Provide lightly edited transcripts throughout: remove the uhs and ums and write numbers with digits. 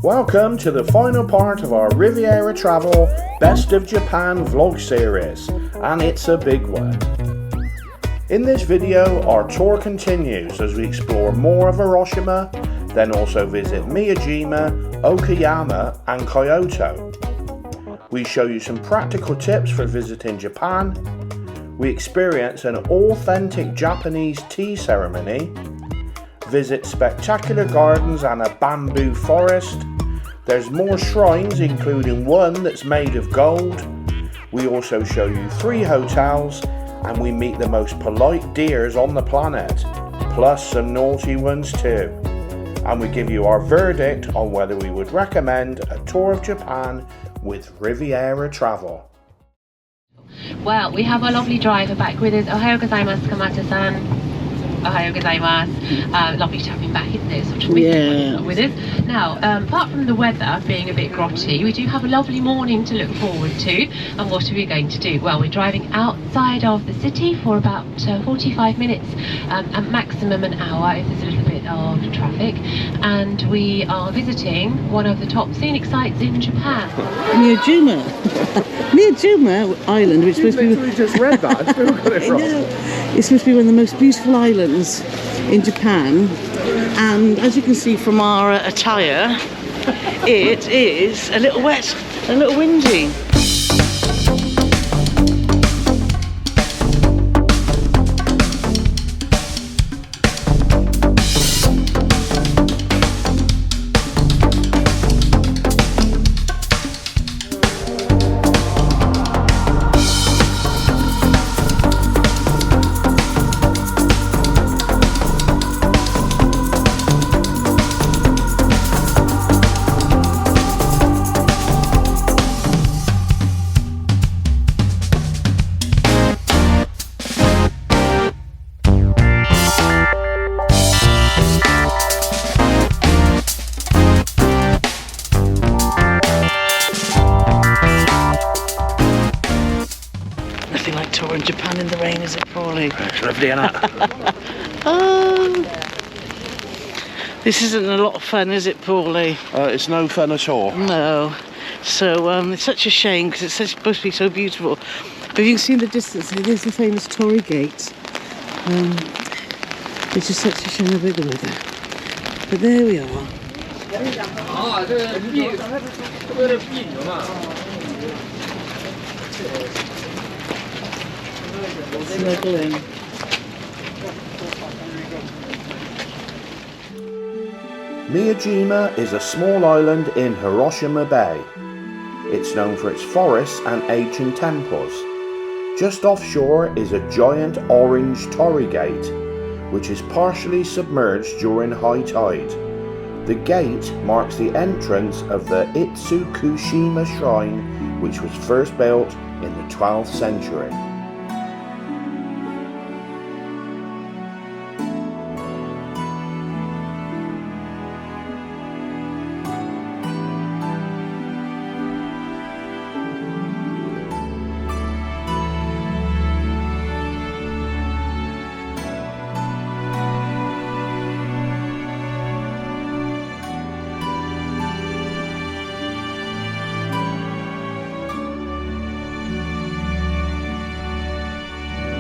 Welcome to the final part of our Riviera Travel Best of Japan vlog series, and it's a big one. In this video, our tour continues as we explore more of Hiroshima, then also visit Miyajima, Okayama and Kyoto. We show you some practical tips for visiting Japan. We experience an authentic Japanese tea ceremony, visit spectacular gardens and a bamboo forest. There's more shrines, including one that's made of gold. We also show you 3 hotels, and we meet the most polite deers on the planet, plus some naughty ones too. And we give you our verdict on whether we would recommend a tour of Japan with Riviera Travel. Well, we have a lovely driver back with us. Ohayou gozaimasu, Kamata-san. Ohayou gozaimasu. Lovely to have him back, isn't it? Such a weekend with us. Now, apart from the weather being a bit grotty, we do have a lovely morning to look forward to. And what are we going to do? Well, we're driving outside of the city for about 45 minutes, at maximum an hour if there's a little bit of traffic. And we are visiting one of the top scenic sites in Japan. Miyajima. Miyajima Island, which is supposed to be... We just read that, I still got it wrong. It's supposed to be one of the most beautiful islands in Japan, and as you can see from our attire, it is a little wet, a little windy. Touring Japan in the rain, is it, Paulie? It's lovely, isn't it? This isn't a lot of fun, is it, Paulie? It's no fun at all. No. So it's such a shame because it's supposed to be so beautiful. But you can see in the distance, there's the famous Tori Gates. It's just such a shame about the weather. But there we are. Snuggling. Miyajima is a small island in Hiroshima Bay. It's known for its forests and ancient temples. Just offshore is a giant orange Tori Gate, which is partially submerged during high tide. The gate marks the entrance of the Fushimi Shrine, which was first built in the 12th century.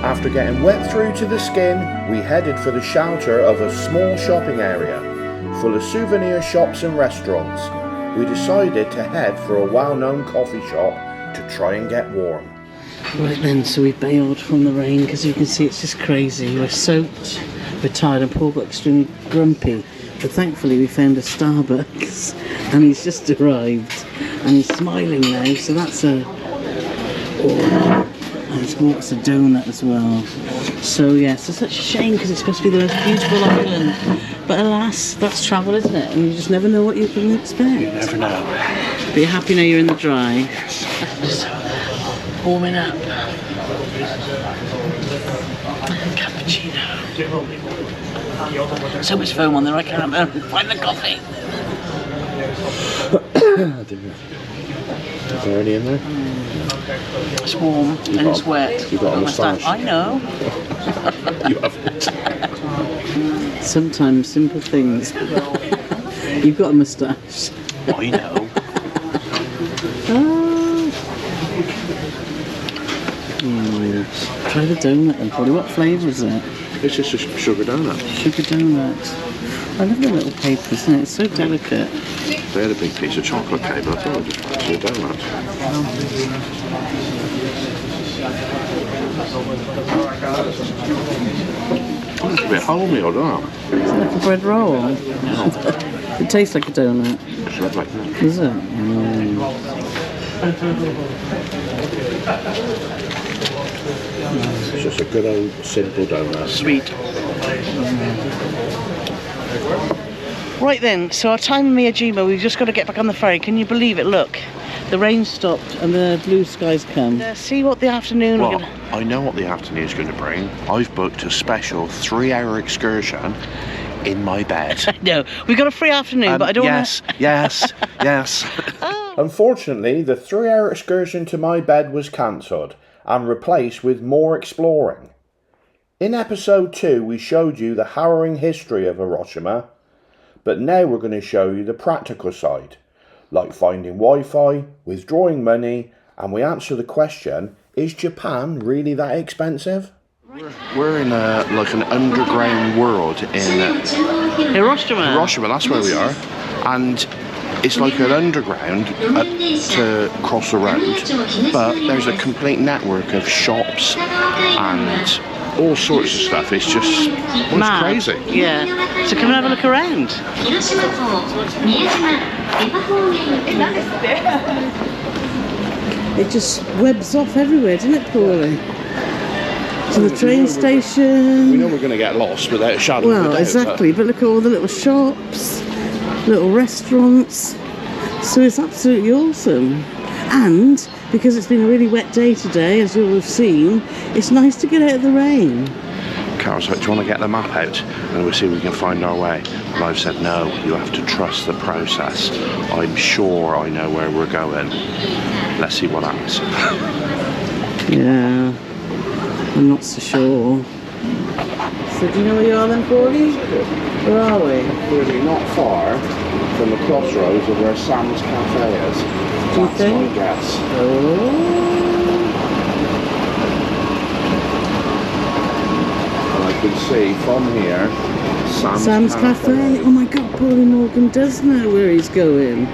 After getting wet through to the skin, we headed for the shelter of a small shopping area, full of souvenir shops and restaurants. We decided to head for a well-known coffee shop to try and get warm. Right then, so we bailed from the rain because you can see it's just crazy. We're soaked, we're tired, and Paul got extremely grumpy. But thankfully we found a Starbucks and he's just arrived and he's smiling now, so that's a... Oh. And he wants a donut as well. So yes, it's such a shame because it's supposed to be the most beautiful island. But alas, that's travel, isn't it? And you just never know what you can expect. You never know. But you're happy now you're in the dry. Just warming up. Cappuccino. So much foam on there I can't find the coffee. Is there any in there? It's warm and it's wet. You've got a moustache. I know. You haven't. Sometimes simple things. You've got a moustache. I know. Try the donut then, Polly. What flavour is it? It's just a sugar donut. Sugar donut. I love the little paper, isn't it? It's so delicate. They had a big piece of chocolate cake, but I thought it was just a donut. Oh, it's a bit wholemeal, doesn't it? It's like a bread roll. No. It tastes like a donut. It's lovely, isn't it? Is it? It's just a good old simple donut. Sweet. Right then, so our time in Miyajima, we've just got to get back on the ferry. Can you believe it? Look, the rain stopped and the blue skies come. See what the afternoon... Well, I know what the afternoon's going to bring. I've booked a special 3-hour excursion in my bed. No, we've got a free afternoon, but I don't yes, yes. Unfortunately, the 3-hour excursion to my bed was cancelled and replaced with more exploring. In episode 2, we showed you the harrowing history of Hiroshima, but now we're going to show you the practical side, like finding Wi-Fi, withdrawing money, and we answer the question, is Japan really that expensive? We're in like an underground world in Hiroshima. Hiroshima, that's where we are. And it's like an underground to cross the road, but there's a complete network of shops and all sorts of stuff. It's just, well, it's crazy. Yeah. So come and have a look around. It just webs off everywhere, doesn't it, Paulie? To the train station. We know we're going to get lost without a shadow of a doubt. Well, exactly, but look at all the little shops, little restaurants. So it's absolutely awesome. And because it's been a really wet day today, as you'll have seen, it's nice to get out of the rain. Carol said, do you want to get the map out and we'll see if we can find our way? And I've said, no, you have to trust the process. I'm sure I know where we're going. Let's see what happens. Yeah, I'm not so sure. So do you know where you are then, Paulie? Where are we? We're not far from the crossroads of where Sam's Cafe is. Do you That's think? my guess. Oh. I can see from here Sam's Cafe. Oh my God, Paulie Morgan does know where he's going.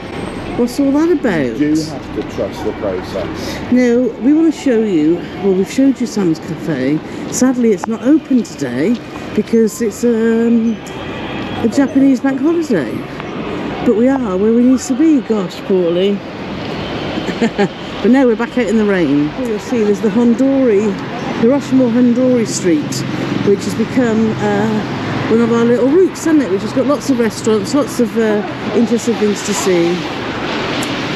What's all that about? You do have to trust the process. No, we want to show you, well, we've showed you Sam's Cafe. Sadly, it's not open today because it's a Japanese bank holiday. But we are where we need to be, gosh, Paulie. But now we're back out in the rain. You'll see there's the Hiroshima Hondori Street, which has become one of our little routes, hasn't it? Which has got lots of restaurants, lots of interesting things to see.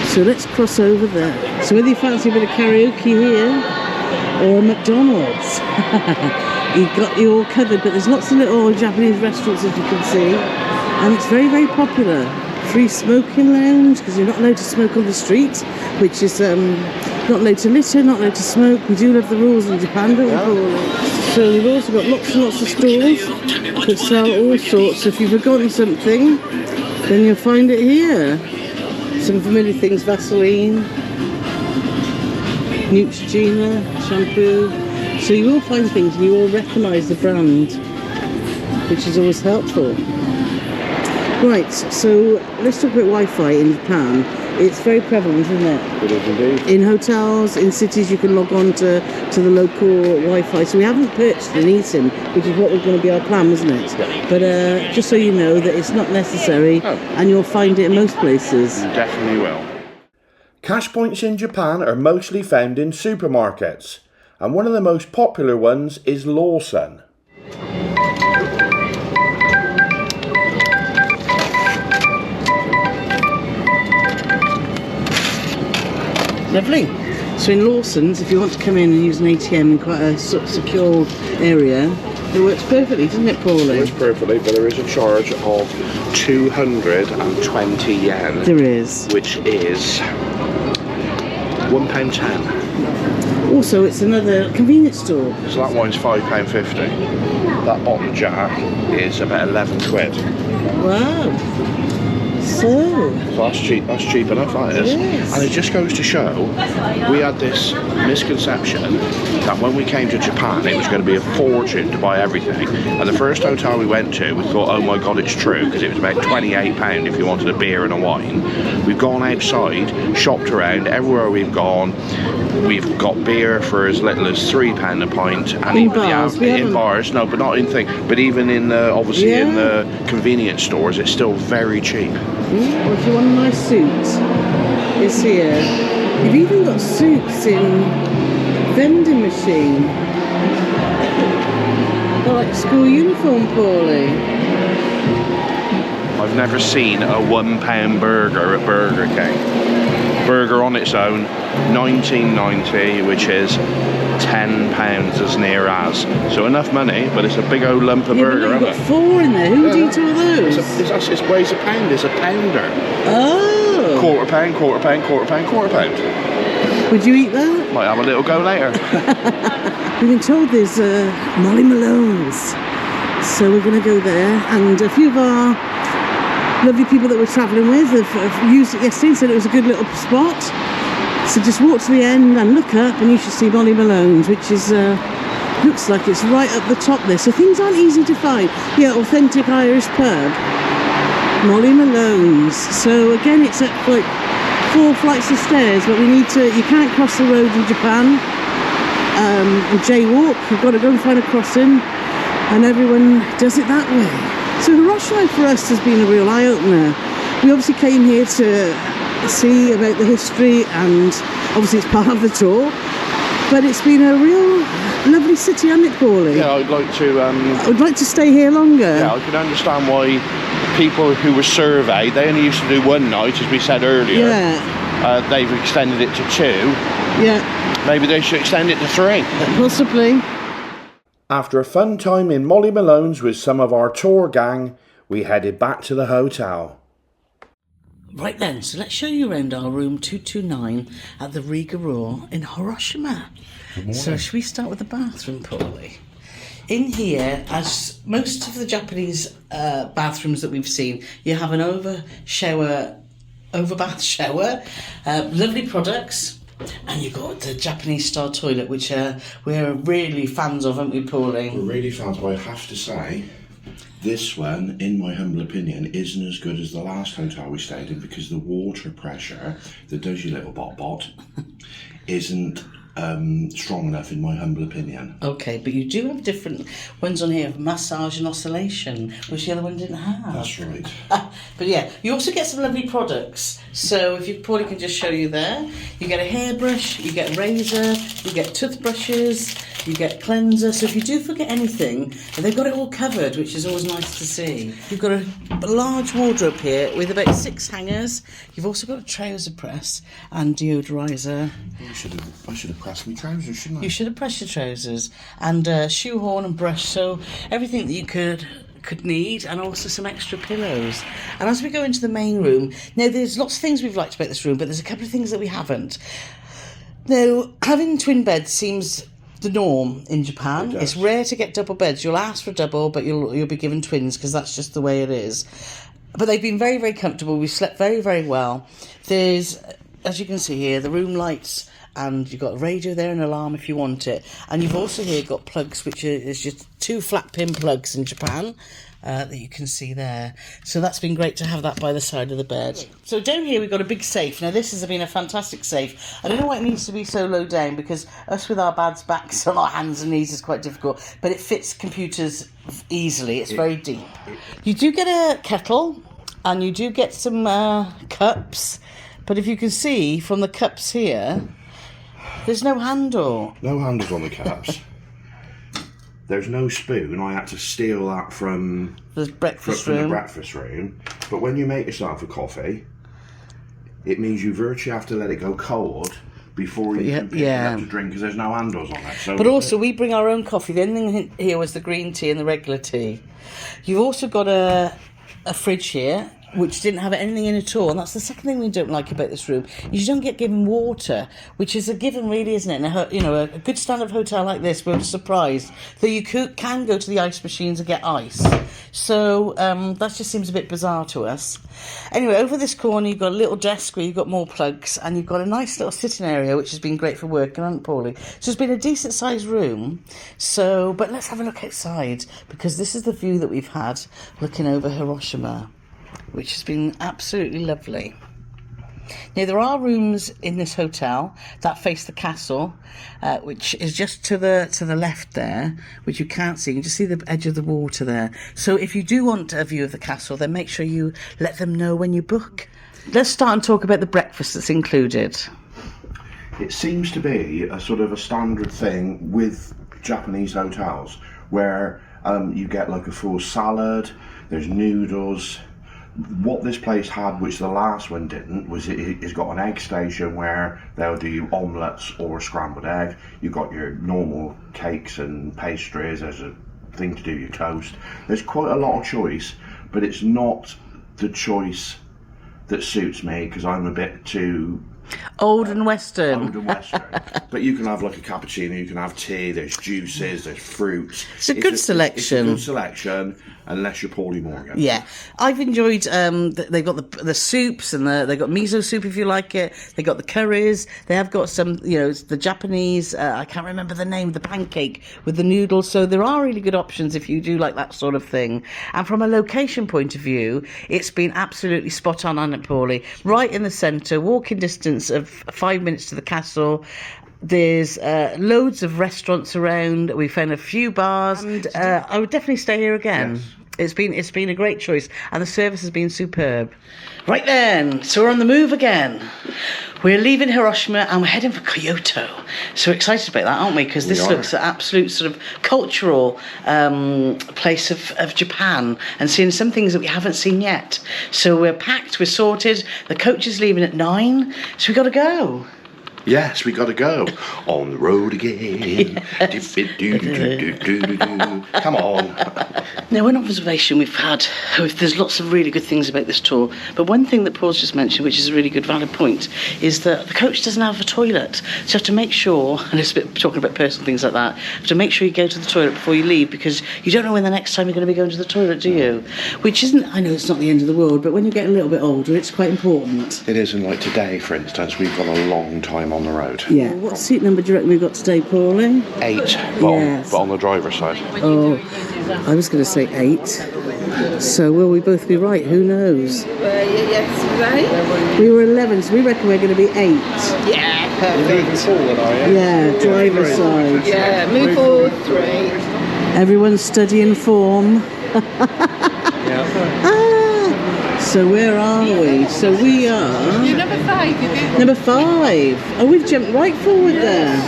So let's cross over there. So whether you fancy a bit of karaoke here or a McDonald's, you've got you all covered. But there's lots of little Japanese restaurants, as you can see, and it's very, very popular. Free smoking lounge, because you're not allowed to smoke on the street, which is not allowed to litter, not allowed to smoke. We do love the rules in Japan, don't we? So we've also got lots and lots of stores that sell all sorts. So if you've forgotten something, then you'll find it here. Some familiar things: Vaseline, Neutrogena, shampoo. So you will find things and you will recognise the brand, which is always helpful. Right, so let's talk about Wi-Fi in Japan. It's very prevalent, isn't it? It is indeed. In hotels, in cities, you can log on to the local Wi-Fi. So we haven't purchased an eSIM, which is what was going to be our plan, wasn't it? Yeah. But just so you know that it's not necessary, and you'll find it in most places. You definitely will. Cash points in Japan are mostly found in supermarkets, and one of the most popular ones is Lawson. Lovely. So in Lawson's, if you want to come in and use an ATM in quite a sort of secure area, it works perfectly, doesn't it, Paulie? It works perfectly, but there is a charge of 220 yen. There is. Which is £1.10. Also, it's another convenience store. So that one's £5.50. That bottom jar is about 11 quid. Wow. So that's cheap enough, that is. Yes. And it just goes to show, we had this misconception that when we came to Japan it was going to be a fortune to buy everything. And the first hotel we went to, we thought, oh my god, it's true, because it was about £28 if you wanted a beer and a wine. We've gone outside, shopped around, everywhere we've gone, we've got beer for as little as £3 a pint. And In even bars? in bars, no, but not in thing, but even in obviously in the convenience stores, it's still very cheap. Well, if you want a nice suit, it's here. You've even got suits in vending machine. They're like school uniform, Paulie. I've never seen a £1 burger at Burger King. Burger on its own, £19.90, which is £10 as near as. So enough money, but it's a big old lump of burger, You've isn't got it? 4 in there. Who would eat all those? It weighs a pound, it's a pounder. Oh! Quarter pound. Would you eat that? Might have a little go later. We've been told there's Molly Malone's, so we're going to go there. And a few of our lovely people that we're travelling with have used it yesterday and said it was a good little spot. So just walk to the end and look up and you should see Molly Malone's, which is looks like it's right up the top there. So things aren't easy to find. Yeah, authentic Irish pub, Molly Malone's. So again, it's at like 4 flights of stairs, but you can't cross the road in Japan and jaywalk. You've got to go and find a crossing, and everyone does it that way. So Hiroshima for us has been a real eye-opener. We obviously came here to see about the history, and obviously it's part of the tour, but it's been a real lovely city, hasn't it, Paulie? Yeah, I would like to stay here longer. Yeah, I can understand why people who were surveyed, they only used to do one night, as we said earlier. Yeah. They've extended it to 2. Yeah. Maybe they should extend it to 3. Possibly. After a fun time in Molly Malone's with some of our tour gang, we headed back to the hotel. Right then, so let's show you around our room 229 at the Riviera in Hiroshima. So should we start with the bathroom, Paulie? In here, as most of the Japanese bathrooms that we've seen, you have an overbath shower, lovely products, and you've got the Japanese style toilet, which we're really fans of, aren't we, Paulie? We're really fans, but I have to say, this one, in my humble opinion, isn't as good as the last hotel we stayed in, because the water pressure that does your little bot isn't strong enough, in my humble opinion. Okay, but you do have different ones on here of massage and oscillation, which the other one didn't have. That's right. But yeah, you also get some lovely products. So if you probably can just show you there, you get a hairbrush, you get a razor, you get toothbrushes, you get cleanser. So if you do forget anything, they've got it all covered, which is always nice to see. You've got a large wardrobe here with about 6 hangers. You've also got a trouser press and deodorizer. I should have pressed my trousers, shouldn't I? You should have pressed your trousers, and shoehorn and brush, so everything that you could need, and also some extra pillows. And as we go into the main room, now there's lots of things we've liked about this room, but there's a couple of things that we haven't. Now, having twin beds seems the norm in Japan. It's rare to get double beds. You'll ask for a double, but you'll be given twins, because that's just the way it is. But they've been very, very comfortable. We've slept very, very well. There's, as you can see here, the room lights, and you've got a radio there, an alarm if you want it. And you've also here got plugs, which is just 2 flat pin plugs in Japan that you can see there. So that's been great to have that by the side of the bed. So down here we've got a big safe. Now this has been a fantastic safe. I don't know why it needs to be so low down, because us with our bad backs on our hands and knees is quite difficult, but it fits computers easily. It's very deep. You do get a kettle, and you do get some cups, but if you can see from the cups here, there's no handle. No handles on the cups. There's no spoon. I had to steal that from the breakfast room. But when you make yourself a coffee, it means you virtually have to let it go cold before you can pick it up to drink, because there's no handles on it. So, but also, we bring our own coffee. The only thing here was the green tea and the regular tea. You've also got a fridge here, which didn't have anything in at all. And that's the second thing we don't like about this room, is you don't get given water, which is a given really, isn't it? In a good standard hotel like this, we're surprised that you can go to the ice machines and get ice. So that just seems a bit bizarre to us. Anyway, over this corner you've got a little desk where you've got more plugs, and you've got a nice little sitting area, which has been great for working, hasn't it, Paulie? So it's been a decent sized room. So, but let's have a look outside, because this is the view that we've had looking over Hiroshima, which has been absolutely lovely. Now, there are rooms in this hotel that face the castle, which is just to the left there, which you can't see. You can just see the edge of the water there. So if you do want a view of the castle, then make sure you let them know when you book. Let's start and talk about the breakfast that's included. It seems to be a sort of a standard thing with Japanese hotels, where you get like a full salad, there's noodles. What this place had, which the last one didn't, was it's got an egg station where they'll do omelettes or scrambled egg. You've got your normal cakes and pastries, there's a thing to do your toast. There's quite a lot of choice, but it's not the choice that suits me, because I'm a bit too Old and Western. But you can have like a cappuccino, you can have tea, there's juices, there's fruits. It's a good selection. It's a good selection, unless you're Paulie Morgan. Yeah, I've enjoyed. They've got the soups, and they've got miso soup if you like it. They got the curries. They have got some, the Japanese. I can't remember the name. The pancake with the noodles. So there are really good options if you do like that sort of thing. And from a location point of view, it's been absolutely spot on, hasn't it, Paulie? Right in the centre, walking distance of 5 minutes to the castle. There's loads of restaurants around. We found a few bars, and I would definitely stay here again. Yes. It's been a great choice, and the service has been superb. Right then, so we're on the move again. We're leaving Hiroshima and we're heading for Kyoto. So we're excited about that, aren't we? Because this looks an absolute sort of cultural place of Japan, and seeing some things that we haven't seen yet. So we're packed, we're sorted. The coach is leaving at 9, so we've got to go. Yes, we got to go on the road again. Come on. Now, one observation we've had, there's lots of really good things about this tour, but one thing that Paul's just mentioned, which is a really good valid point, is that the coach doesn't have a toilet. So you have to make sure, and it's a bit talking about personal things like that, you have to make sure you go to the toilet before you leave, because you don't know when the next time you're going to be going to the toilet, do you? Which isn't, I know it's not the end of the world, but when you get a little bit older, it's quite important. It isn't. Like today, for instance, we've got a long time on the road. Yeah. What seat number do you reckon we've got today, Paulie? 8, Yes. but on the driver's side. Oh, I was going to say 8. So will we both be right? Who knows? Yes, right? We were 11, so we reckon we're going to be 8. Yeah, perfect. Yeah, driver's side. Yeah, move forward 3. Everyone's studying form. So where are we? So we are... You're number 5, you did. Number 5. Oh, we've jumped right forward there.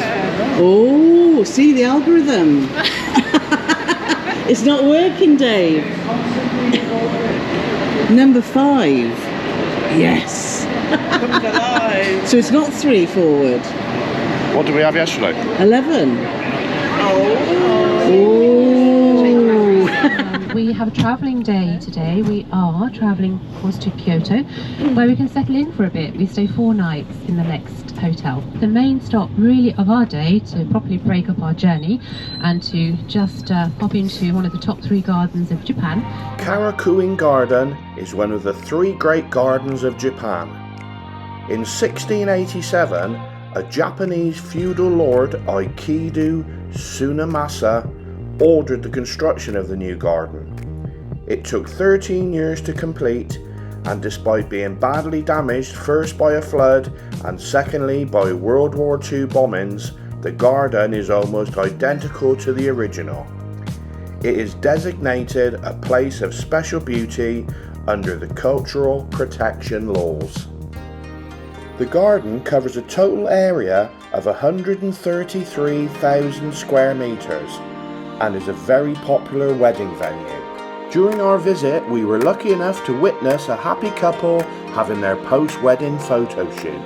Oh, see the algorithm. It's not working, Dave. Number 5. Yes. So it's not 3 forward. What did we have yesterday? 11. Oh. We have a travelling day today. We are travelling, of course, to Kyoto, where we can settle in for a bit. We stay 4 nights in the next hotel. The main stop, really, of our day to properly break up our journey and to just pop into one of the top 3 gardens of Japan. Karakuen Garden is one of the 3 great gardens of Japan. In 1687, a Japanese feudal lord, Aikido Tsunemasa, ordered the construction of the new garden. It took 13 years to complete, and despite being badly damaged, first by a flood and secondly by World War II bombings, the garden is almost identical to the original. It is designated a place of special beauty under the cultural protection laws. The garden covers a total area of 133,000 square metres and is a very popular wedding venue. During our visit, we were lucky enough to witness a happy couple having their post-wedding photo shoot.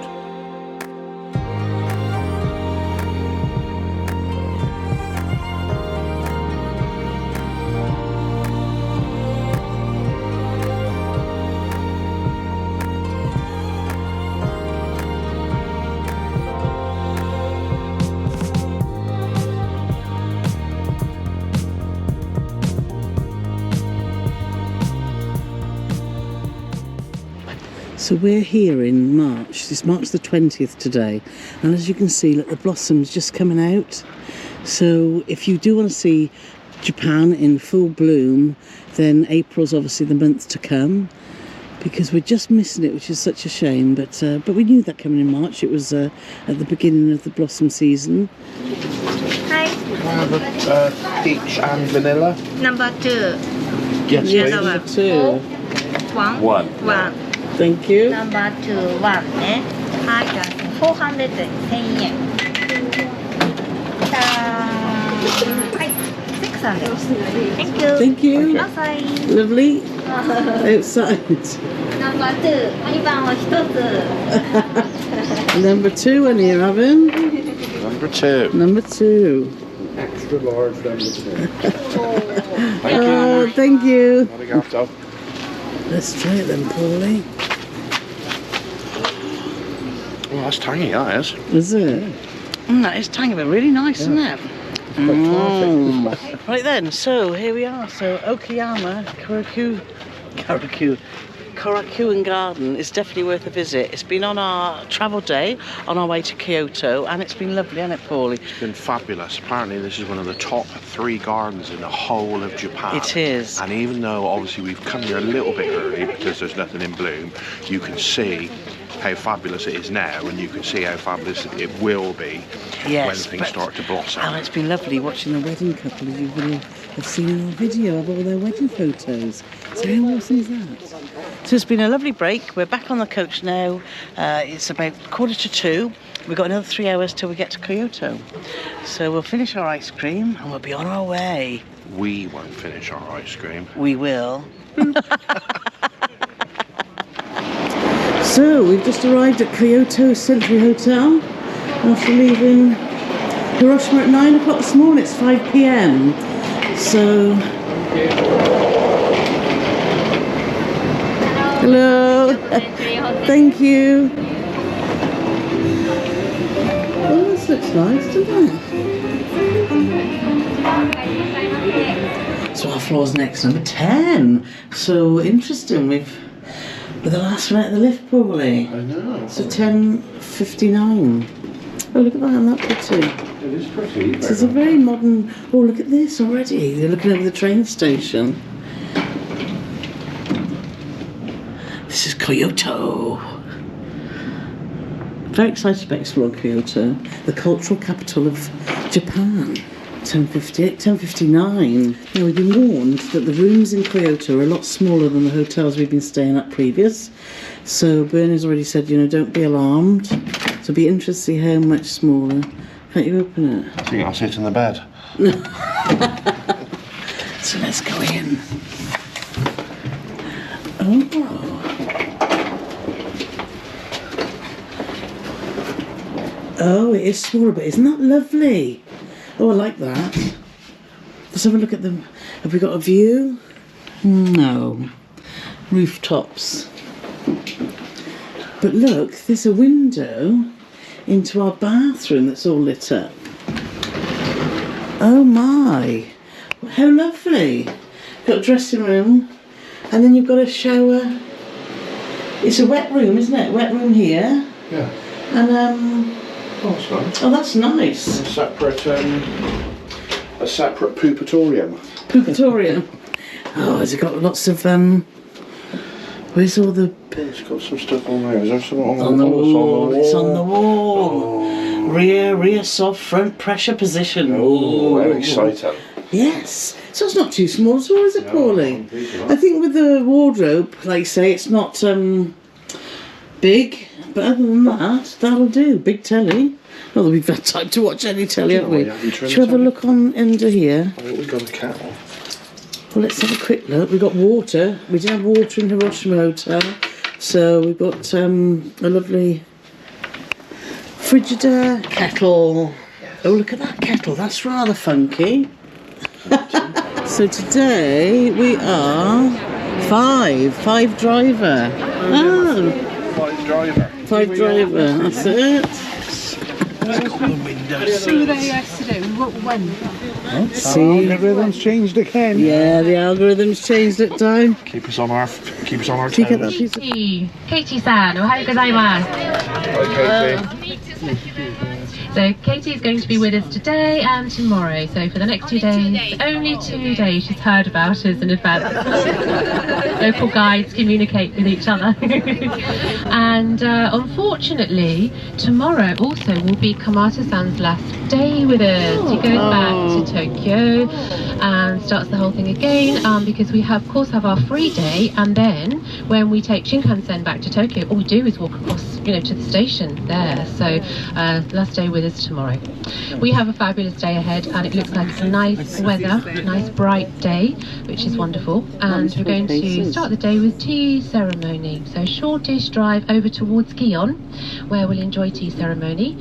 So we're here in March. It's March the 20th today, and as you can see, look, the blossom's just coming out. So if you do want to see Japan in full bloom, then April's obviously the month to come, because we're just missing it, which is such a shame. But we knew that coming in March. It was at the beginning of the blossom season. Can I have a peach and vanilla? Number 2. Yes, Yes, please. number 2. 1. 1. Thank you. Number 2, 1ね。はい、じゃあ400円、1000円。はい、600. Thank you. Thank you. Outside. Lovely. Outside. Number 2、2番を1つ。Number 2 in here, Evan. Number 2. Number 2. Extra large number 2. Oh, thank you. Arigato. Let's try it then, Paulie. Oh, that's tangy, that is. Is it? That is tangy, but really nice, isn't it? Right then, so here we are. So Okayama, Korakuen Garden is definitely worth a visit. It's been on our travel day on our way to Kyoto, and it's been lovely, hasn't it, Paulie? It's been fabulous. Apparently this is one of the top 3 gardens in the whole of Japan. It is. And even though obviously we've come here a little bit early because there's nothing in bloom, you can see how fabulous it is now, and you can see how fabulous it will be when things start to blossom. And it's been lovely watching the wedding couple, as you will have seen in our video of all their wedding photos. So how awesome is that? So it's been a lovely break. We're back on the coach now. It's about 1:45. We've got another 3 hours till we get to Kyoto. So we'll finish our ice cream and we'll be on our way. We won't finish our ice cream. We will. So we've just arrived at Kyoto Century Hotel after leaving Hiroshima at 9 o'clock this morning. It's 5 p.m. So hello. Thank you. Oh, this looks nice, doesn't it? So our floor's next, number 10. So interesting. We're the last one at the lift, probably. I know. So 10:59. Oh, look at that, and that pretty. It is pretty. This is a very modern. Oh, look at this already. They're looking over the train station. This is Kyoto. Very excited about exploring Kyoto, the cultural capital of Japan. 10:58, 10:59. Now we've been warned that the rooms in Kyoto are a lot smaller than the hotels we've been staying at previous. So Bernie's already said, you know, don't be alarmed. So it'll be interesting to see how much smaller. Can't you open it? So I'll sit in the bed. So let's go in. Oh. Oh, it is smaller, but isn't that lovely? Oh, I like that. Let's have a look at them. Have we got a view? No. Rooftops. But look, there's a window into our bathroom that's all lit up. Oh my. How lovely. Got a dressing room. And then you've got a shower. It's a wet room, isn't it? Wet room here. Yeah. And Oh, that's nice. oh, that's nice. A separate poopatorium. Poopatorium. Oh, has it got lots of where's all the It's got some stuff on there. Is there something on on the wall? It's on the wall. Oh. Rear soft, front pressure position. Oh, very exciting. Yes. So it's not too small at all, is it, No, Paulie? completely not. I think with the wardrobe, like you say, it's not big, but other than that, that'll do. Big telly. Not that we've had time to watch any telly, have we? Yeah, you turned Should we have a the look on under here? I think we've got a kettle. Well, let's have a quick look. We've got water. We did have water in Hiroshima Hotel. So we've got a lovely Frigidaire kettle. Oh, look at that kettle. That's rather funky. So today we are five driver. Oh, Five driver. five driver. That's it. See what they used to do. When? See? The rhythm's changed again. Yeah, the algorithm's changed at time. Keep us on our Do you get that toes. piece of... Katie-san, ohayou gozaimasu. Hi, Katie. So Katie is going to be with us today and tomorrow. So for the next 2 days, only 2 days, she's heard about us in advance. Local guides communicate with each other. And unfortunately, tomorrow also will be Kamata-san's last day with us. He goes back to Tokyo and starts the whole thing again because we have, of course, have our free day, and then when we take Shinkansen back to Tokyo, all we do is walk across, to the station there. So last day with us tomorrow. We have a fabulous day ahead, and it looks like nice weather, nice bright day, which is wonderful. And we're going to start the day with tea ceremony. So shortish drive over towards Gion, where we'll enjoy tea ceremony.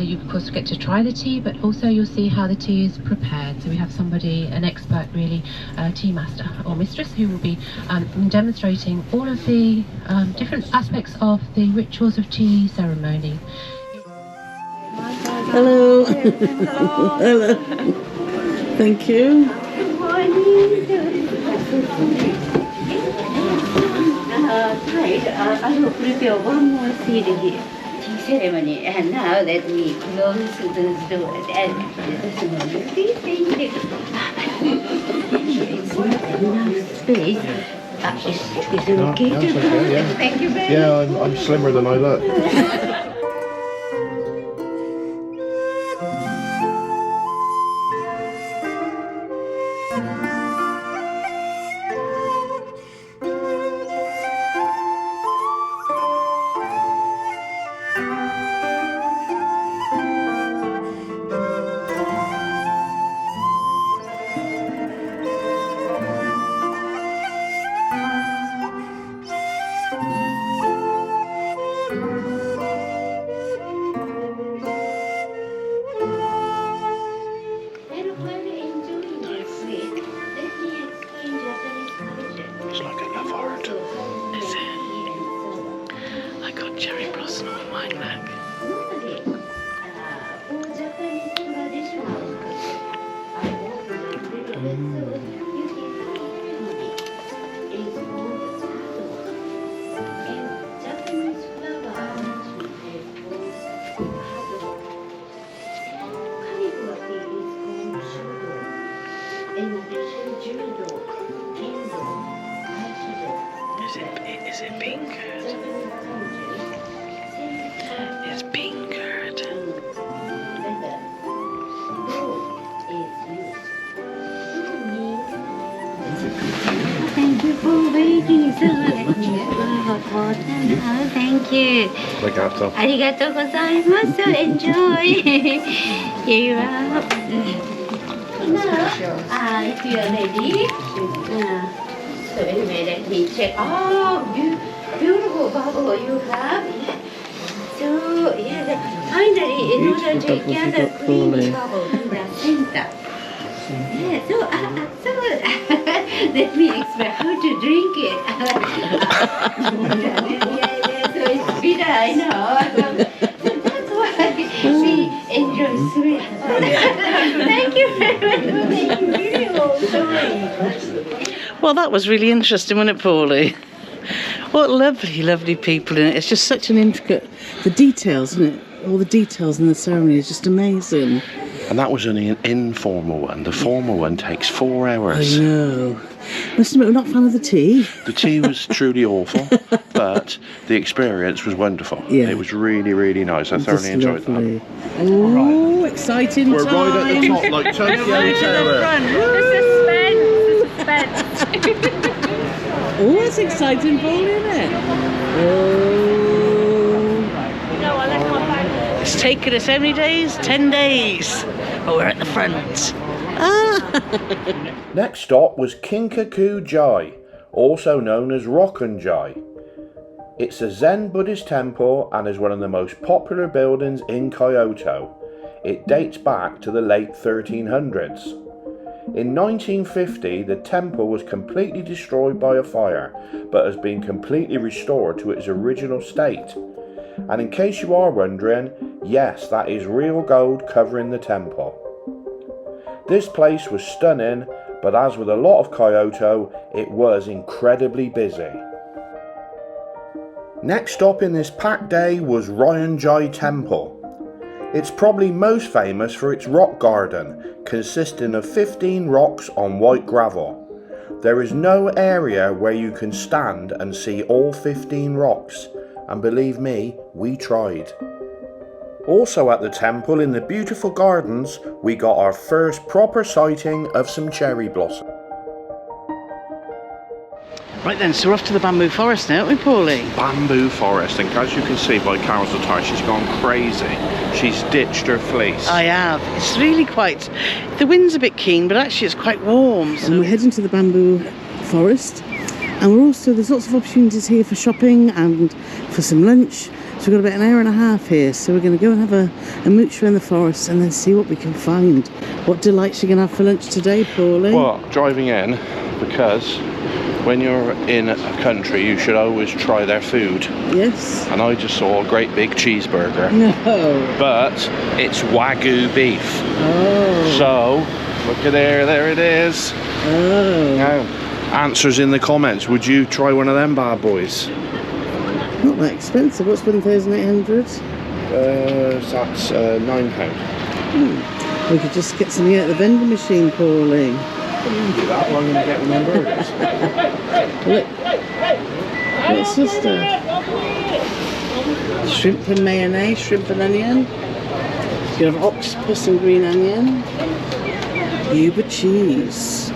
You of course get to try the tea, but also you'll see how the tea is prepared. So we have somebody, an expert really, tea master or mistress, who will be demonstrating all of the different aspects of the rituals of tea ceremony. Hello. Hello. Thank you. I will prepare one more tea ceremony, and now let me close the door and this morning. Please thank you. It's not enough space. Is it okay to go? Thank you very much. Yeah, I'm slimmer than I look. It's like a love heart. Is it? I got cherry blossom on my neck. Is it bean curd? It's bean curd. Thank you for waiting so much. Thank you. Legato. ありがとうございます。Enjoy. Here you are. Now, if you're ready, so anyway, let me check. Oh, beautiful bubble you have. So, yeah, finally, in order to gather clean bubble in the center. Yeah, so let me explain how to drink it. So it's bitter, I know. So that's why we enjoy sweet. Thank you very much. Well, that was really interesting, wasn't it, Paulie? What lovely, lovely people in it. It's just such an intricate... The details, isn't it? All the details in the ceremony is just amazing. And that was only an informal one. The formal one takes 4 hours. I know. Must admit, we're not a fan of the tea. The tea was truly awful, but the experience was wonderful. Yeah. It was really, really nice. I thoroughly enjoyed that. Oh, exciting We're time. right at the top, like Tokyo Tower. Oh, it's exciting, Paulie, isn't it? Oh. It's taken us how many days? 10 days. But we're at the front. Next stop was Kinkaku-ji, also known as Rokkan-ji. It's a Zen Buddhist temple and is one of the most popular buildings in Kyoto. It dates back to the late 1300s. In 1950, the temple was completely destroyed by a fire, but has been completely restored to its original state. And in case you are wondering, yes, that is real gold covering the temple. This place was stunning, but as with a lot of Kyoto, it was incredibly busy. Next up in this packed day was Ryoanji Temple. It's probably most famous for its rock garden, consisting of 15 rocks on white gravel. There is no area where you can stand and see all 15 rocks, and believe me, we tried. Also at the temple in the beautiful gardens, we got our first proper sighting of some cherry blossom. Right then, so we're off to the bamboo forest now, aren't we, Paulie? Bamboo forest, and as you can see by Carole's attire, she's gone crazy. She's ditched her fleece. I have. It's really quite... The wind's a bit keen, but actually it's quite warm. So. And we're heading to the bamboo forest. And we're also, there's lots of opportunities here for shopping and for some lunch. So we've got about an hour and a half here. So we're going to go and have a mooch around the forest and then see what we can find. What delights you going to have for lunch today, Paulie? Well, driving in, because when you're in a country, you should always try their food. Yes. And I just saw a great big cheeseburger. No. But it's Wagyu beef. Oh. So, look at there it is. Oh. Now, answers in the comments. Would you try one of them bad boys? Not that expensive. What's 1,800? That's £9. We could just get something out of the vending machine, Paulie. You do that, well, I'm going to get one of them burgers. Look. What's this stuff? Shrimp and mayonnaise, shrimp and onion. You have octopus and green onion. Yuba cheese.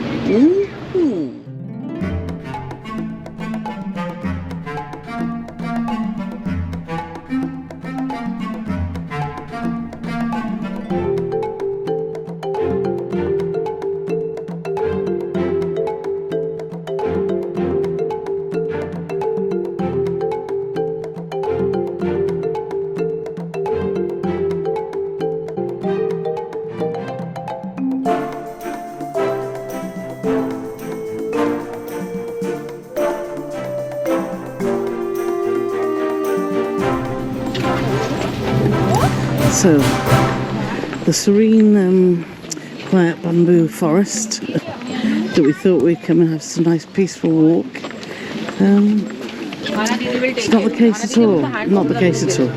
So, the serene, quiet bamboo forest that we thought we'd come and have some nice peaceful walk. It's not the case at all. Not the case at all.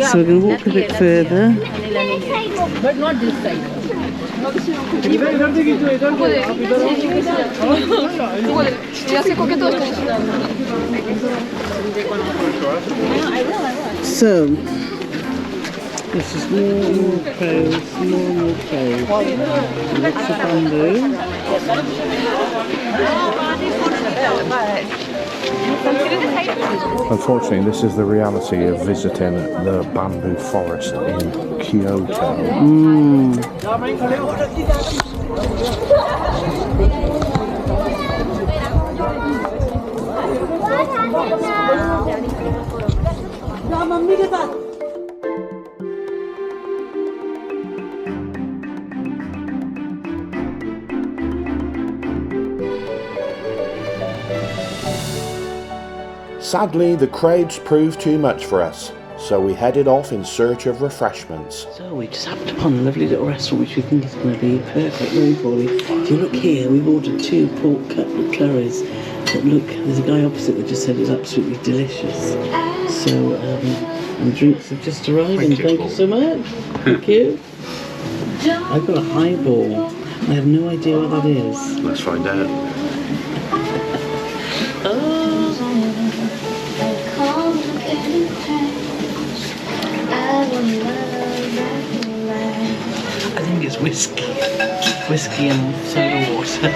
So we're going to walk a bit further. But not this side. So, this is more caves, more caves. Lots of bamboo. Unfortunately, this is the reality of visiting the bamboo forest in Kyoto. Sadly, the crowds proved too much for us, so we headed off in search of refreshments. So we just happened upon a lovely little restaurant which we think is going to be perfect, really, Paulie. If you look here, we've ordered 2 pork cutlet curries. But look, there's a guy opposite that just said it's absolutely delicious. So, and drinks have just arrived, and thank you so much. Thank you. I've got a highball. I have no idea what that is. Let's find out. I think it's whiskey and soda water.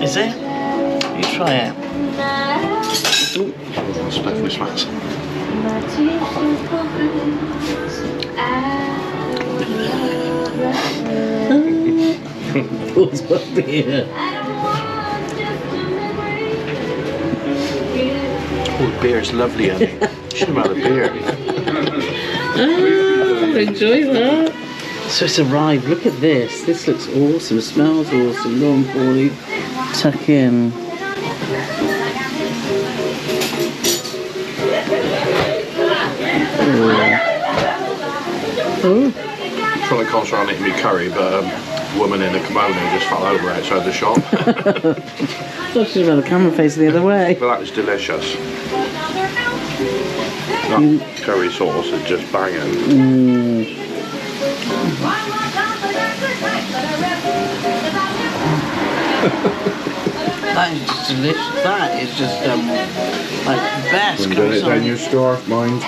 Is it? You try it. Ooh, split with smacks. What's up here? Oh, the beer is lovely, honey. You should have had a beer. Oh, enjoy that. So it's arrived. Look at this. This looks awesome. It smells awesome. Go on, Paulie. Tuck in. Oh. Trying to concentrate on eating me curry, but a woman in a kimono just fell over outside the shop. I should have had the camera facing the other way. But that was delicious. That curry sauce is just banging. That is just delicious. That is just like the best curry sauce. Down your scarf, mind.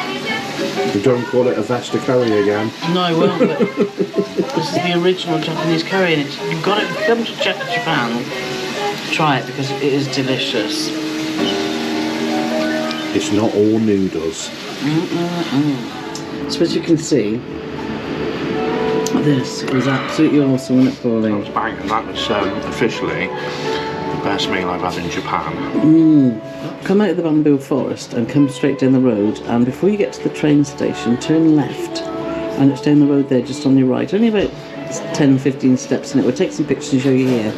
You don't call it a Vesta curry again. No, I won't. But this is the original Japanese curry, and you've got to come to Japan. Try it because it is delicious. It's not all noodles. So as you can see, this is absolutely awesome, wasn't it, Paulie? That was banging. That was officially the best meal I've had in Japan. Come out of the bamboo forest and come straight down the road, and before you get to the train station, turn left, and it's down the road there just on your right. Only about 10-15 steps, and it will take some pictures and show you here.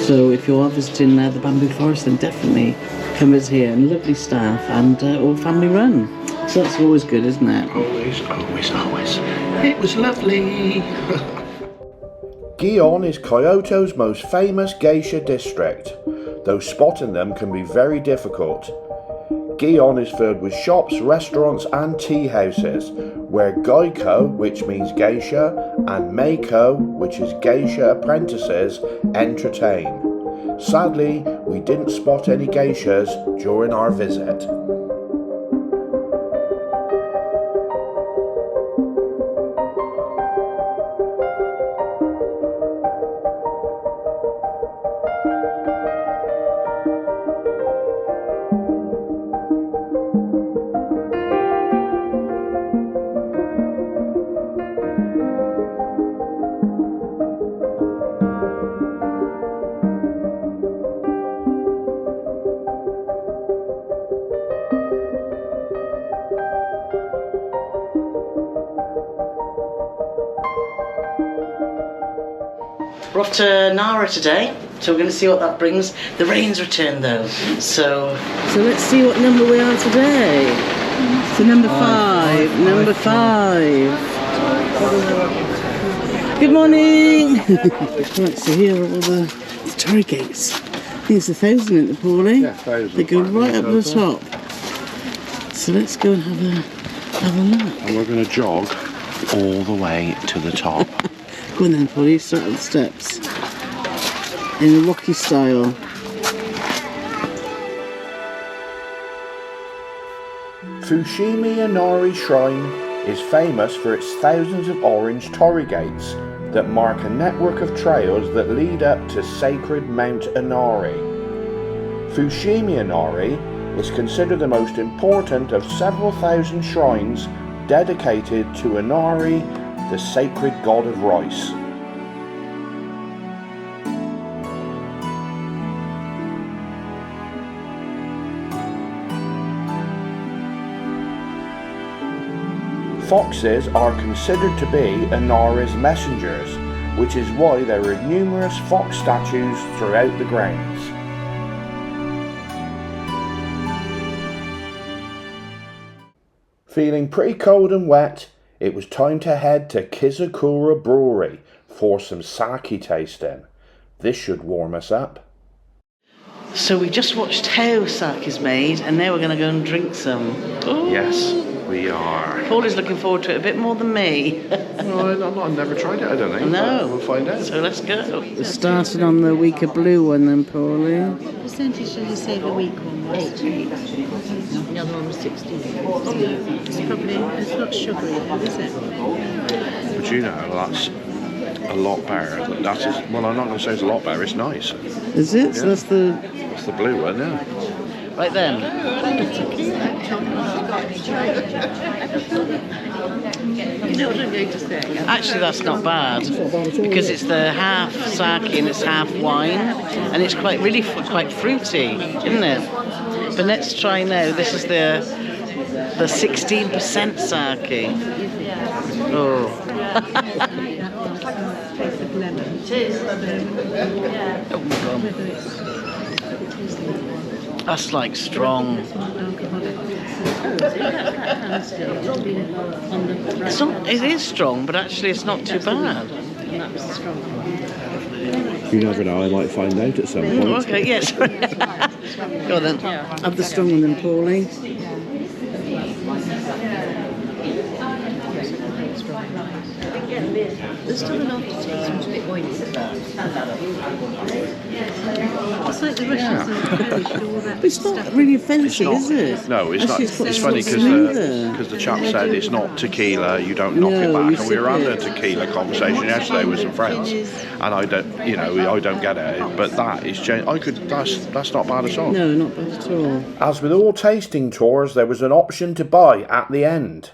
So if you are visiting the bamboo forest, then definitely come visit here. And lovely staff, and all family run. So that's always good, isn't it? Always, always, always. It was lovely. Gion is Kyoto's most famous geisha district, though spotting them can be very difficult. Gion is filled with shops, restaurants and tea houses, where Gaiko, which means geisha, and Meiko, which is geisha apprentices, entertain. Sadly, we didn't spot any geishas during our visit. We're off to Nara today, so we're going to see what that brings. The rain's returned though, so let's see what number we are today. So number five. Good morning. Right, so here are all the Tori Gates. I think it's 1,000 in the Paulie. Yeah, 1,000. They go right up the top. So let's go and have a look. And we're going to jog all the way to the top. Go on then, Paulie, start with the steps. In a rocky style. Fushimi Inari Shrine is famous for its thousands of orange Tori Gates that mark a network of trails that lead up to sacred Mount Inari. Fushimi Inari is considered the most important of several thousand shrines dedicated to Inari, the sacred god of rice. Foxes are considered to be Inari's messengers, which is why there are numerous fox statues throughout the grounds. Feeling pretty cold and wet, it was time to head to Kizakura Brewery for some sake tasting. This should warm us up. So we just watched how sake is made, and now we're going to go and drink some. Ooh. Yes, we are. Paul is looking forward to it a bit more than me. No, I've never tried it, I don't think. No. We'll find out. So let's go. We're starting on the weaker blue one then, Paulie. What percentage did you say the weak one was? 8. The other one was 16. It's probably, it's not sugary though, is it? But you know, that's a lot better. That is, well, I'm not going to say it's a lot better, it's nice. Is it? So that's the blue one, yeah. Right then. You know what I'm going to say? Actually, that's not bad because it's the half sake and it's half wine, and it's quite fruity, isn't it? But let's try now. This is the 16% sake. Oh. like taste of lemon. It is. Yeah. Oh my God. Whether it's That's like strong. non-alcoholic. It's not, it is strong, but actually it's not too bad. And that was the strong one. You never know, I might find out at some point. Okay, yes. Go on then. Have the strong one then, Pauline. There's still an aftertaste, it's a bit oily. It's like the Russians and the Polish and all that. It's not really offensive, is it? No, it's not. Actually, It's funny because the chap said it's not tequila. You don't knock it back. And we were having a tequila conversation yesterday with some friends, and I don't get it. But that is, that's not bad at all. No, not bad at all. As with all tasting tours, there was an option to buy at the end.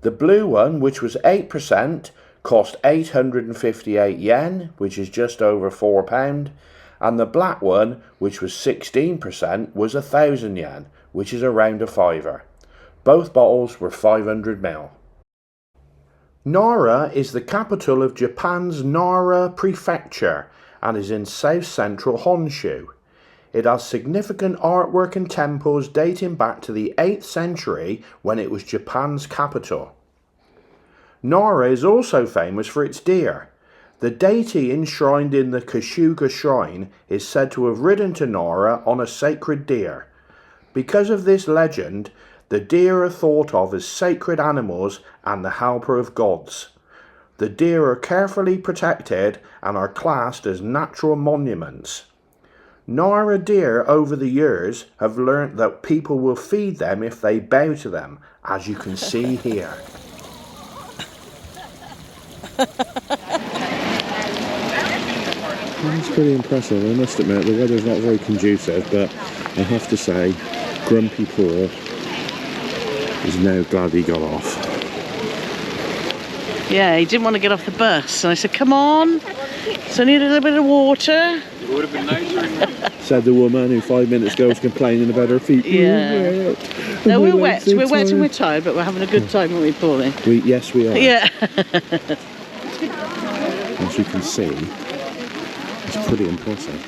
The blue one, which was 8%, cost 858 yen, which is just over £4, and the black one, which was 16%, was 1,000 yen, which is around a fiver. Both bottles were 500ml. Nara is the capital of Japan's Nara Prefecture and is in south-central Honshu. It has significant artwork and temples dating back to the 8th century when it was Japan's capital. Nara is also famous for its deer. The deity enshrined in the Kashuga shrine is said to have ridden to Nara on a sacred deer. Because of this legend, the deer are thought of as sacred animals and the helper of gods. The deer are carefully protected and are classed as natural monuments. Nara deer over the years have learnt that people will feed them if they bow to them, as you can see here. That's pretty impressive, I must admit. The weather's not very conducive, but I have to say, Grumpy Paul is now glad he got off. Yeah, he didn't want to get off the bus, and I said, come on, so I need a little bit of water. It would have been nicer. Said the woman who 5 minutes ago was complaining about her feet. Yeah. No, we're wet. We're wet and we're tired, but we're having a good time, aren't we, Pauline? Yes, we are. Yeah. As you can see, it's pretty impressive.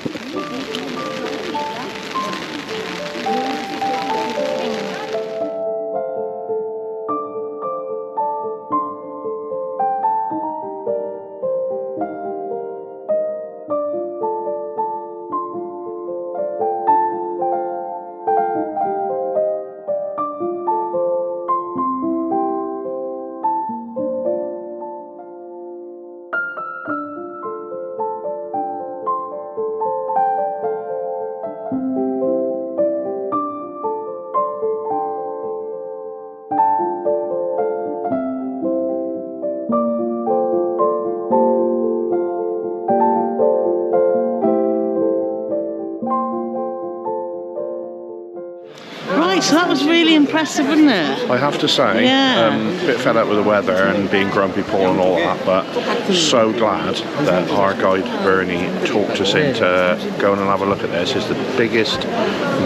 So that was really impressive, wasn't it? I have to say, Yeah. a bit fed up with the weather and being Grumpy Paul and all that, but so glad that our guide Bernie talked us into going and have a look at this. It's the biggest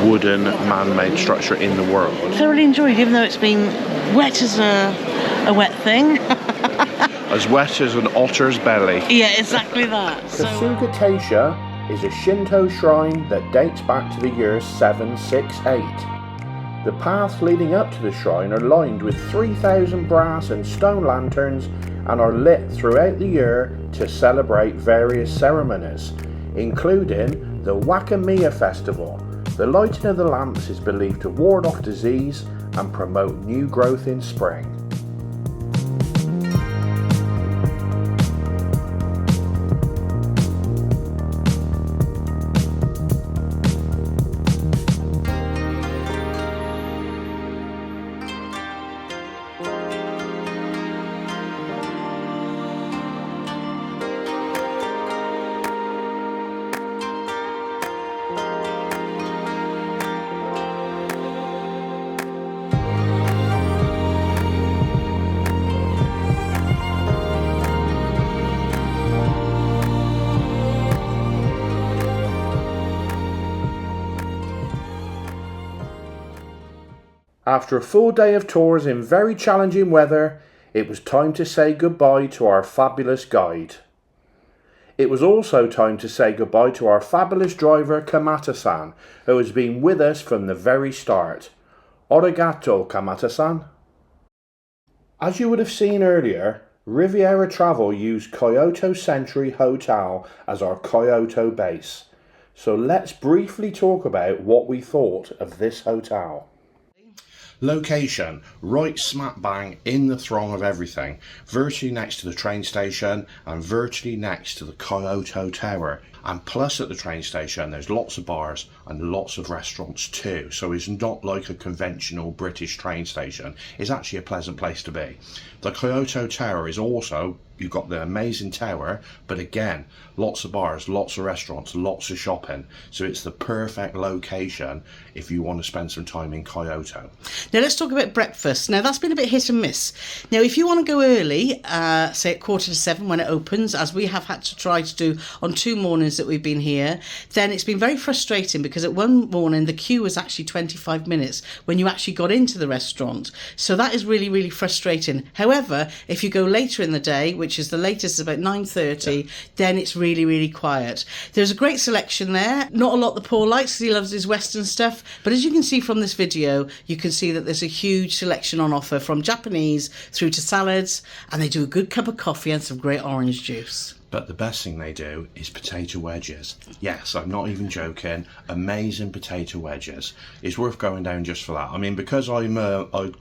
wooden man-made structure in the world. Thoroughly enjoyed, even though it's been wet as a wet thing. As wet as an otter's belly. Yeah, exactly that. Kasuga Taisha is a Shinto shrine that dates back to the year 768. The paths leading up to the shrine are lined with 3,000 brass and stone lanterns and are lit throughout the year to celebrate various ceremonies, including the Wakamiya Festival. The lighting of the lamps is believed to ward off disease and promote new growth in spring. After a full day of tours in very challenging weather, it was time to say goodbye to our fabulous guide. It was also time to say goodbye to our fabulous driver Kamata-san, who has been with us from the very start. Arigato, Kamata-san. As you would have seen earlier, Riviera Travel used Kyoto Century Hotel as our Kyoto base. So let's briefly talk about what we thought of this hotel. Location, right smack bang in the throng of everything, virtually next to the train station and virtually next to the Kyoto Tower. And plus at the train station there's lots of bars and lots of restaurants too, so it's not like a conventional British train station. It's actually a pleasant place to be. The Kyoto Tower is also, you've got the amazing tower, but again, lots of bars, lots of restaurants, lots of shopping. So it's the perfect location if you want to spend some time in Kyoto. Now let's talk about breakfast. Now that's been a bit hit and miss. Now if you want to go early, say at 6:45 when it opens, as we have had to try to do on 2 mornings that we've been here, then it's been very frustrating because at one morning the queue was actually 25 minutes when you actually got into the restaurant. So that is really, really frustrating. However, if you go later in the day, which is the latest about 9:30, then it's really, really quiet. There's a great selection there. Not a lot that Paul likes because he loves his Western stuff, but as you can see from this video, you can see that there's a huge selection on offer from Japanese through to salads, and they do a good cup of coffee and some great orange juice. But the best thing they do is potato wedges. Yes, I'm not even joking. Amazing potato wedges. It's worth going down just for that. I mean, because I'd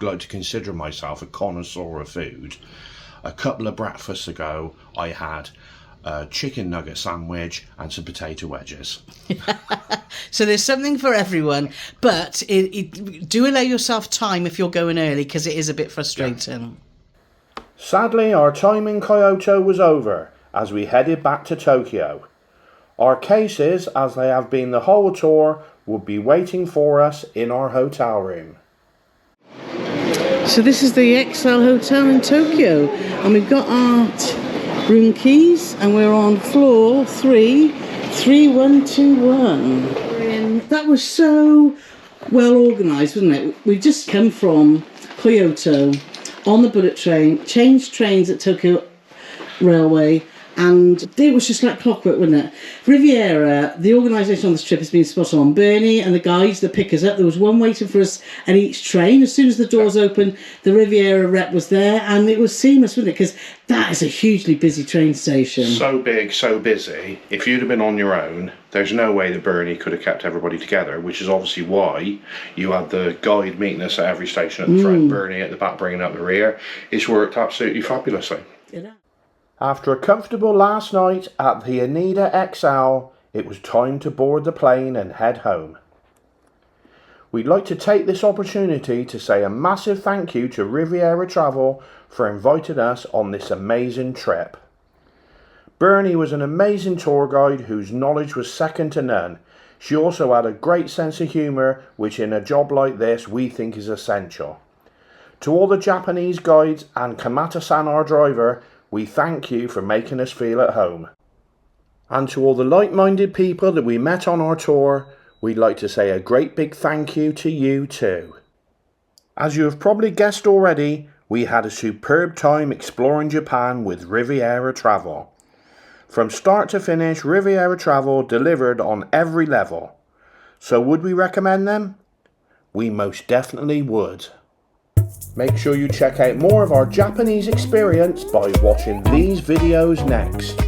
like to consider myself a connoisseur of food, a couple of breakfasts ago I had a chicken nugget sandwich and some potato wedges. So there's something for everyone, but do allow yourself time if you're going early because it is a bit frustrating. Yeah. Sadly, our time in Kyoto was over as we headed back to Tokyo. Our cases, as they have been the whole tour, would be waiting for us in our hotel room. So this is the XL Hotel in Tokyo, and we've got our room keys, and we're on floor 3121. That was so well organised, wasn't it? We've just come from Kyoto on the bullet train, changed trains at Tokyo Railway, and it was just like clockwork, wasn't it? Riviera, the organisation on this trip has been spot on. Bernie and the guys that pick us up, there was one waiting for us at each train. As soon as the doors opened, the Riviera rep was there, and it was seamless, wasn't it? Because that is a hugely busy train station. So big, so busy. If you'd have been on your own, there's no way that Bernie could have kept everybody together, which is obviously why you had the guide meeting us at every station at the front, Bernie at the back bringing up the rear. It's worked absolutely fabulously. Yeah. After a comfortable last night at the Anida XL, it was time to board the plane and head home. We'd like to take this opportunity to say a massive thank you to Riviera Travel for inviting us on this amazing trip. Bernie was an amazing tour guide whose knowledge was second to none. She also had a great sense of humour, which in a job like this we think is essential. To all the Japanese guides and Kamata-san, our driver, we thank you for making us feel at home. And to all the like-minded people that we met on our tour, we'd like to say a great big thank you to you too. As you have probably guessed already, we had a superb time exploring Japan with Riviera Travel. From start to finish, Riviera Travel delivered on every level. So would we recommend them? We most definitely would. Make sure you check out more of our Japanese experience by watching these videos next.